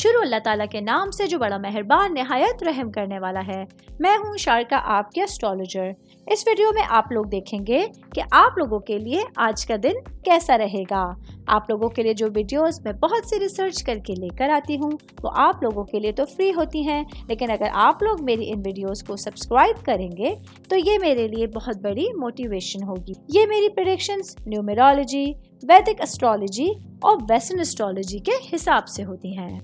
شروع اللہ تعالیٰ کے نام سے جو بڑا مہربان نہایت رحم کرنے والا ہے۔ میں ہوں شارکا، آپ کے اسٹرالوجر۔ اس ویڈیو میں آپ لوگ دیکھیں گے کہ آپ لوگوں کے لیے آج کا دن کیسا رہے گا۔ آپ لوگوں کے لیے جو ویڈیوز میں بہت سی ریسرچ کر کے لے کر آتی ہوں وہ آپ لوگوں کے لیے تو فری ہوتی ہیں، لیکن اگر آپ لوگ میری ان ویڈیوز کو سبسکرائب کریں گے تو یہ میرے لیے بہت بڑی موٹیویشن ہوگی۔ یہ میری پریڈکشنز نیومرولوجی، ویدک اسٹرالوجی اور ویسٹرن اسٹرالوجی کے حساب سے ہوتی ہیں۔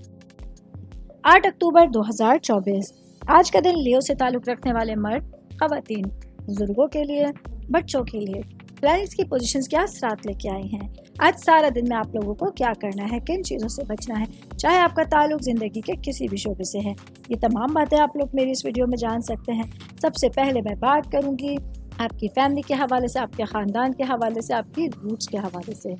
8 اکتوبر 2024 آج کا دن لیو سے تعلق رکھنے والے مرد، خواتین، بزرگوں کے لیے، بچوں کے لیے پلانٹس کی پوزیشنز کیا اثرات لے کے آئی ہیں۔ آج سارا دن میں آپ لوگوں کو کیا کرنا ہے، کن چیزوں سے بچنا ہے، چاہے آپ کا تعلق زندگی کے کسی بھی شعبے سے ہے، یہ تمام باتیں آپ لوگ میری اس ویڈیو میں جان سکتے ہیں۔ سب سے پہلے میں بات کروں گی آپ کی فیملی کے حوالے سے، آپ کے خاندان کے حوالے سے، آپ کی روٹس کے حوالے سے۔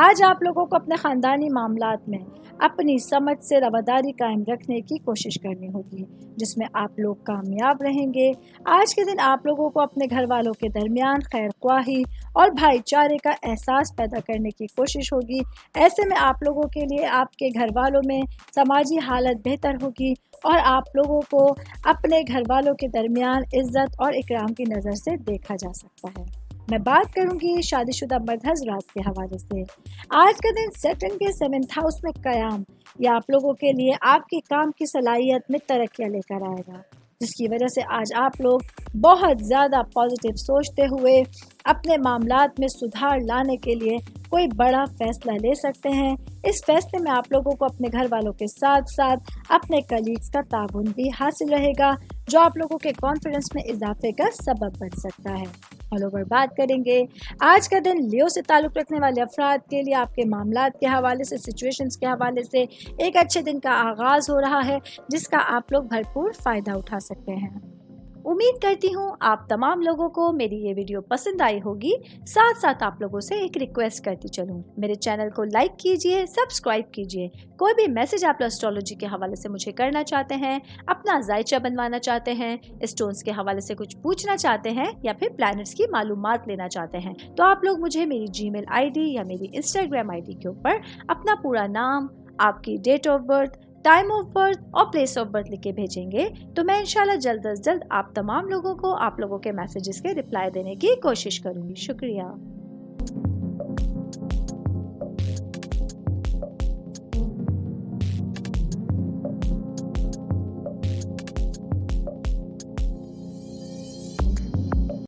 آج آپ لوگوں کو اپنے خاندانی معاملات میں اپنی سمجھ سے رواداری قائم رکھنے کی کوشش کرنی ہوگی، جس میں آپ لوگ کامیاب رہیں گے۔ آج کے دن آپ لوگوں کو اپنے گھر والوں کے درمیان خیر خواہی اور بھائی چارے کا احساس پیدا کرنے کی کوشش ہوگی۔ ایسے میں آپ لوگوں کے لیے آپ کے گھر والوں میں سماجی حالت بہتر ہوگی اور آپ لوگوں کو اپنے گھر والوں کے درمیان عزت اور اکرام کی نظر سے دیکھا جا سکتا ہے۔ میں بات کروں گی شادی شدہ مرد حضرات کے حوالے سے۔ آج کا دن سیٹرن کے 7th ہاؤس میں قیام یہ آپ لوگوں کے لیے آپ کی کام کی صلاحیت میں ترقیاں لے کر آئے گا، جس کی وجہ سے آج آپ لوگ بہت زیادہ پازیٹیو سوچتے ہوئے اپنے معاملات میں سدھار لانے کے لیے کوئی بڑا فیصلہ لے سکتے ہیں۔ اس فیصلے میں آپ لوگوں کو اپنے گھر والوں کے ساتھ ساتھ اپنے کلیگز کا تعاون بھی حاصل رہے گا، جو آپ لوگوں کے کانفیڈنس میں اضافے کا سبب بن سکتا ہے۔ آل اوور بات کریں گے آج کا دن لیو سے تعلق رکھنے والے افراد کے لیے آپ کے معاملات کے حوالے سے، سچویشنز کے حوالے سے ایک اچھے دن کا آغاز ہو رہا ہے، جس کا آپ لوگ بھرپور فائدہ اٹھا سکتے ہیں۔ امید کرتی ہوں آپ تمام لوگوں کو میری یہ ویڈیو پسند آئی ہوگی۔ ساتھ ساتھ آپ لوگوں سے ایک ریکویسٹ کرتی چلوں، میرے چینل کو لائک کیجئے، سبسکرائب کیجئے۔ کوئی بھی میسج آپ اسٹرالوجی کے حوالے سے مجھے کرنا چاہتے ہیں، اپنا ذائچہ بنوانا چاہتے ہیں، اسٹونز کے حوالے سے کچھ پوچھنا چاہتے ہیں یا پھر پلانٹس کی معلومات لینا چاہتے ہیں، تو آپ لوگ مجھے میری جی میل آئی ڈی یا میری انسٹاگرام آئی ڈی کے اوپر اپنا پورا نام، آپ کی date of birth, time of birth اور پلیس آف برتھ لکھ کے بھیجیں گے تو میں انشاءاللہ جلد از جلد آپ تمام لوگوں کو آپ لوگوں کے میسیجز کے رپلائی دینے کی کوشش کروں گی۔ شکریہ۔